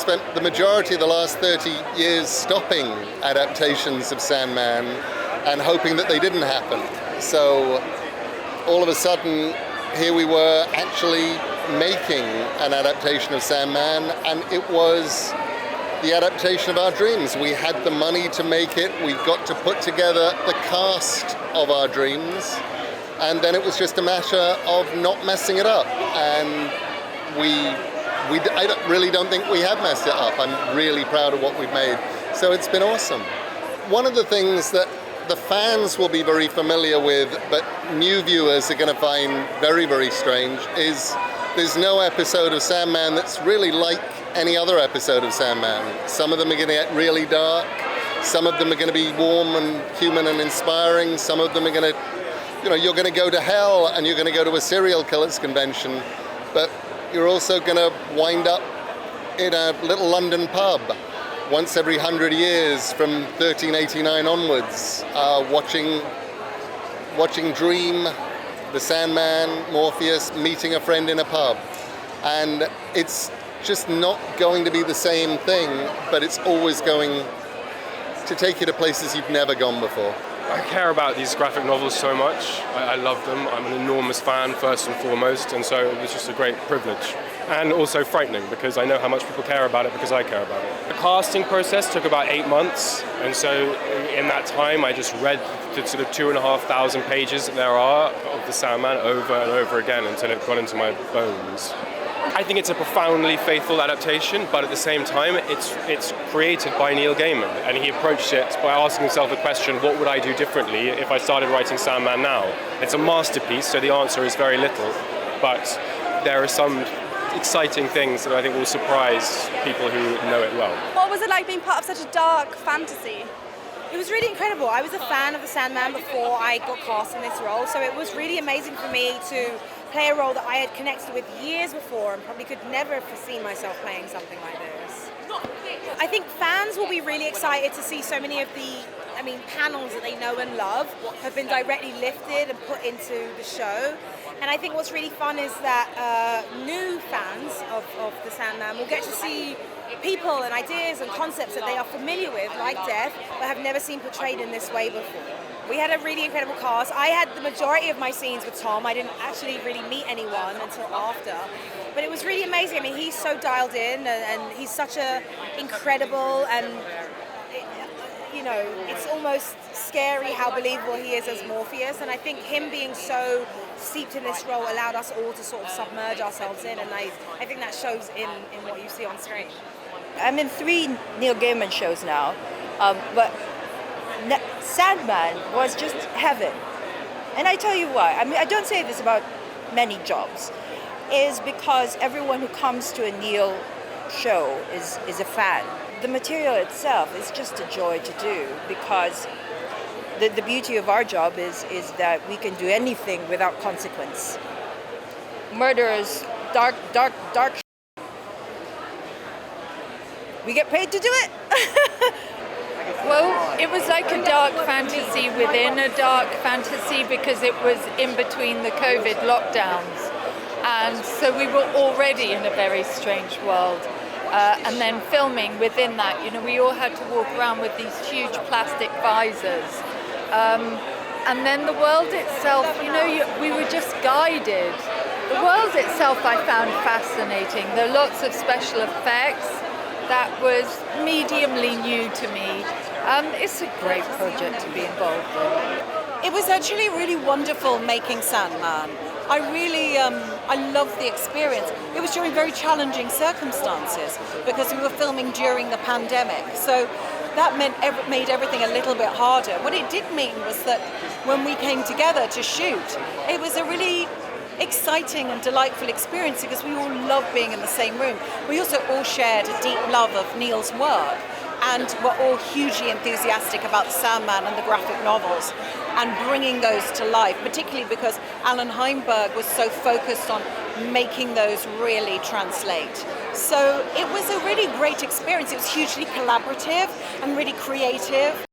spent the majority of the last 30 years stopping adaptations of Sandman and hoping that they didn't happen. So all of a sudden, here we were actually making an adaptation of Sandman, and it was the adaptation of our dreams. We had the money to make it. We got to put together the cast of our dreams, and then it was just a matter of not messing it up. And I really don't think we have messed it up. I'm really proud of what we've made. So it's been awesome. One of the things that the fans will be very familiar with, but new viewers are going to find very, very strange, is there's no episode of Sandman that's really like any other episode of Sandman. Some of them are going to get really dark. Some of them are going to be warm and human and inspiring. Some of them are going to, you're going to go to hell and you're going to go to a serial killers convention, but you're also going to wind up in a little London pub once every 100 years from 1389 onwards, watching Dream, the Sandman, Morpheus, meeting a friend in a pub. And it's just not going to be the same thing, but it's always going to take you to places you've never gone before. I care about these graphic novels so much. I love them. I'm an enormous fan, first and foremost, and so it was just a great privilege. And also frightening, because I know how much people care about it because I care about it. The casting process took about 8 months, and so in that time I just read the sort of 2,500 pages that there are of the Sandman over and over again until it got into my bones. I think it's a profoundly faithful adaptation, but at the same time, it's created by Neil Gaiman, and he approached it by asking himself the question, what would I do differently if I started writing Sandman now? It's a masterpiece, so the answer is very little, but there are some exciting things that I think will surprise people who know it well. What was it like being part of such a dark fantasy? It was really incredible. I was a fan of the Sandman before I got cast in this role, so it was really amazing for me to play a role that I had connected with years before and probably could never have foreseen myself playing something like this. I think fans will be really excited to see so many of the panels that they know and love have been directly lifted and put into the show. And I think what's really fun is that new fans of the Sandman will get to see people and ideas and concepts that they are familiar with, like death, but have never seen portrayed in this way before. We had a really incredible cast. I had the majority of my scenes with Tom. I didn't actually really meet anyone until after. But it was really amazing. I mean, he's so dialed in and he's such a incredible and, it's almost scary how believable he is as Morpheus. And I think him being so steeped in this role allowed us all to sort of submerge ourselves in. And I think that shows in what you see on screen. I'm in 3 Neil Gaiman shows now, but Sandman was just heaven. And I tell you why. I don't say this about many jobs. Is because everyone who comes to a Neil show is a fan. The material itself is just a joy to do, because the beauty of our job is that we can do anything without consequence. Murderers, dark. We get paid to do it. Well, it was like a dark fantasy within a dark fantasy, because it was in between the COVID lockdowns. And so we were already in a very strange world. And then filming within that, we all had to walk around with these huge plastic visors. And then the world itself, we were just guided. The world itself I found fascinating. There are lots of special effects. That was mediumly new to me. It's a great project to be involved in. It was actually really wonderful making Sandman. I really, I loved the experience. It was during very challenging circumstances because we were filming during the pandemic. So that made everything a little bit harder. What it did mean was that when we came together to shoot, it was a really exciting and delightful experience because we all loved being in the same room. We also all shared a deep love of Neil's work, and were all hugely enthusiastic about the Sandman and the graphic novels and bringing those to life, particularly because Alan Heinberg was so focused on making those really translate. So it was a really great experience. It was hugely collaborative and really creative.